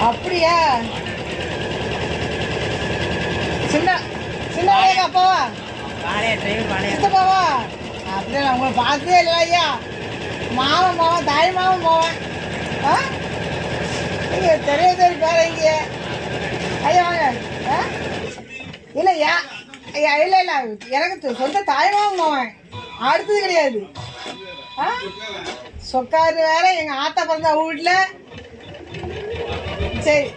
அப்படியா? சின்ன சின்ன அப்பாவா சித்தப்பாவா? அப்படியே நான் உங்களை பார்த்ததே இல்லை ஐயா. மாமன் போவேன், தாய் மாமன் போவேன். நீங்கள் தெரிய பேர இங்கே ஐயா வாங்க. இல்லையா ஐயா, இல்லை இல்லை, எனக்கு சொந்த தாய்மாவும் போவேன், அடுத்தது கிடையாது. சொக்காரு வேற எங்கள் ஆத்தா பிறந்த வீட்டில். சரி.